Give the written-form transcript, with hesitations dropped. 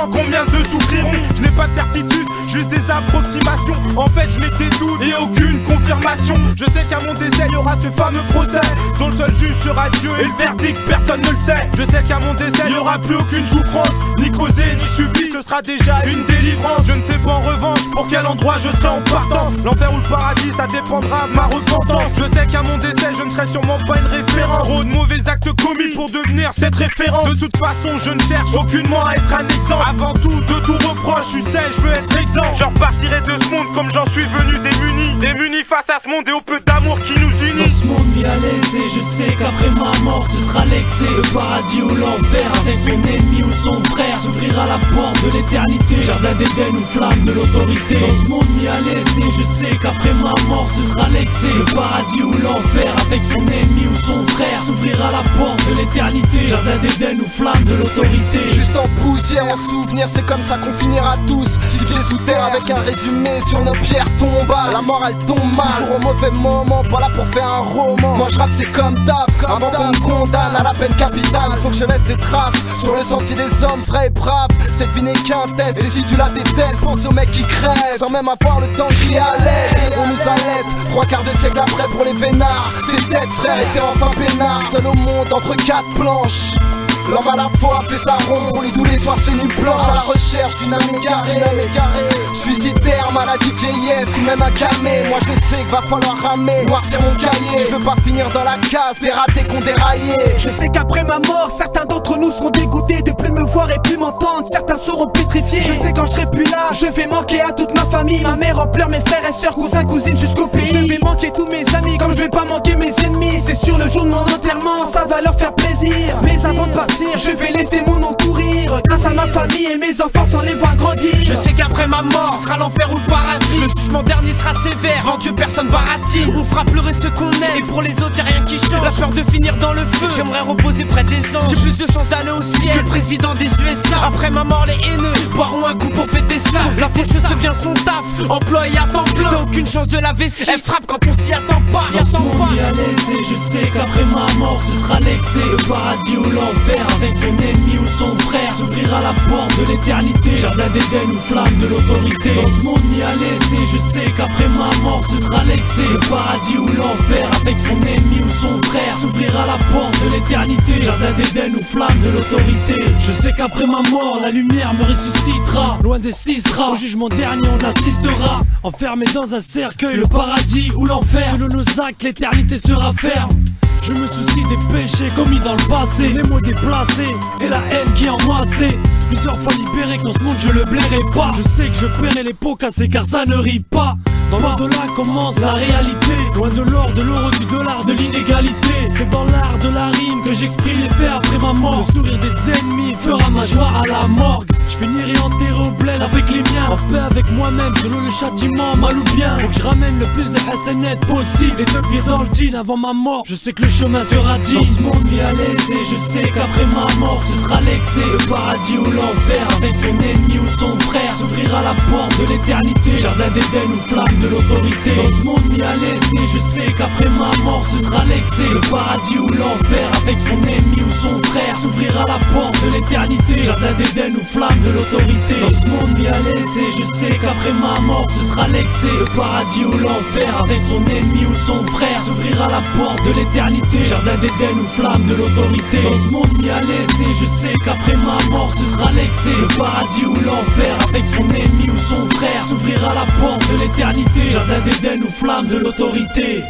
combien de souffriront? Je n'ai pas de certitude, juste des approximations. En fait je n'ai des doutes et aucune confirmation. Je sais qu'à mon décès il y aura ce fameux procès dont le seul juge sera Dieu et le verdict personne ne le sait. Je sais qu'à mon décès il n'y aura plus aucune souffrance, ni causée ni subie, ce sera déjà une délivrance. Je ne sais pas en revanche pour quel endroit je serai en partance. L'enfer ou le paradis ça dépendra de ma repentance. Je sais qu'à mon décès je ne serai sûrement pas une référence. Trop de mauvais actes commis pour devenir cette référence. De toute façon je ne cherche aucunement à être un exemple. Avant tout de tout reproche, tu sais je veux être exempt. Je repartirai de ce monde comme j'en suis venu démuni face à ce monde et au peu d'amour qui nous unit. Dans ce monde mis à l'aise et je sais qu'après ma mort ce sera l'excès. Le paradis ou l'enfer avec son ennemi ou son frère s'ouvrira la porte de l'éternité. Jardin d'Éden ou flamme de l'autorité. Dans ce monde mis à l'aise et je sais qu'après ma mort ce sera l'excès. Le paradis ou l'enfer avec son ennemi ou son frère s'ouvrira la porte de l'éternité. Jardin d'Éden ou flamme de l'autorité. Juste en poussière, en souvenir, c'est comme ça qu'on finira tous. 6 pieds sous terre avec un résumé sur nos pierres tombales. La mort elle tombe mal, toujours au mauvais moment, pas là pour faire un roman. Moi je rappe c'est comme d'hab, avant qu'on me condamne à la peine capitale. Faut que je laisse des traces sur le sentier des hommes vrais et braves. Cette vie n'est qu'un test, et si tu la détestes, pense aux mecs qui crèvent sans même avoir le temps de crier à l'aide. On nous allaite, 3/4 de siècle après pour les vénards. Tes têtes frère étaient enfin peinards, seul au monde entre 4 planches. L'homme à la fois fait sa ronde, on lit tous les soirs c'est nuit blanche. À la recherche d'une âme égarée, suicidaire, maladie, vieillesse ou même un camé. Moi je sais qu'il va falloir ramer, noircir mon cahier. Si je veux pas finir dans la case, des ratés qu'on déraillé. Je sais qu'après ma mort, certains d'entre nous seront dégoûtés de plus me voir et plus m'entendre. Certains seront pétrifiés. Je sais quand je serai plus là, je vais manquer à toute ma famille. Ma mère en pleurs, mes frères et sœurs, cousins, cousines jusqu'au pays. Je vais manquer tous mes amis, comme je vais pas manquer mes ennemis. C'est sûr le jour de mon enterrement, ça va leur faire plaisir. Mais avant de partir, je vais laisser mon nom courir. Grâce à ma famille et mes enfants sans les voir grandir. Je sais qu'après ma mort, ce sera l'enfer ou le paradis. Le jugement dernier sera sévère, devant Dieu personne baratine. On fera pleurer ceux qu'on aime, et pour les autres y'a rien qui change. La peur de finir dans le feu, j'aimerais reposer près des anges. J'ai plus de chances d'aller au ciel que le président des USA. Après ma mort les haineux boiront un coup pour fêter ça. La faucheuse se vient son taf, employé à temps plein. T'as aucune chance de laver ce elle frappe quand on s'y attend pas. Dans ce monde mis à l'aise et je sais qu'après ma mort ce sera l'excès. Le paradis ou l'enfer avec son ennemi ou son frère s'ouvrira la porte de l'éternité. Jardin d'Éden ou flamme de l'autorité. Dans ce monde mis à l'aise et je sais qu'après ma mort ce sera l'excès. Le paradis ou l'enfer avec son ennemi ou son frère s'ouvrira la porte de l'éternité. Jardin d'Éden ou flamme de l'autorité. Je sais qu'après ma mort la lumière me ressuscitera. Loin des 6 draps, au jugement dernier on assistera. Enfermé dans un cercueil, le paradis ou l'enfer. Selon nos actes l'éternité sera ferme. Je me soucie des péchés commis dans le passé, les mots déplacés et la haine qui en moi c'est plusieurs fois libéré qu'en ce monde je le blairai pas. Je sais que je paierai les pots cassés car ça ne rit pas. Dans l'au-delà commence la réalité. Loin de l'or, de l'euro, du dollar, de l'inégalité. C'est dans l'art de la rime que j'exprime les faits après ma mort. Le sourire des ennemis fera ma joie à la morgue. Je finirai enterré au bled avec les miens, en paix avec moi-même selon le châtiment, mal ou bien. Faut que je ramène le plus de hasanettes possible. Les 2 pieds dans le jean avant ma mort. Je sais que le chemin sera dit. Dans ce monde mis à l'aise et je sais qu'après ma mort ce sera l'excès. Le paradis ou l'enfer avec son ennemi ou son frère s'ouvrira la porte de l'éternité. Jardin d'Éden ou flamme de l'autorité. Dans ce monde mis à l'aise et je sais qu'après ma mort ce sera l'excès. Le paradis ou l'enfer avec son ennemi ou son frère s'ouvrira la porte de l'éternité. Jardin d'Éden ou flamme de l'autorité. Dans ce monde mis à l'aise et je sais qu'après ma mort ce sera l'excès. Le paradis ou l'enfer avec son ennemi ou son frère s'ouvrira la porte de l'éternité. Jardin d'Éden ou flamme de l'autorité. Dans ce monde mis à l'aise et je sais qu'après ma mort ce sera l'excès. Le paradis ou l'enfer avec son ennemi ou son frère s'ouvrira la porte de l'éternité. Jardin d'Éden ou flamme de l'autorité.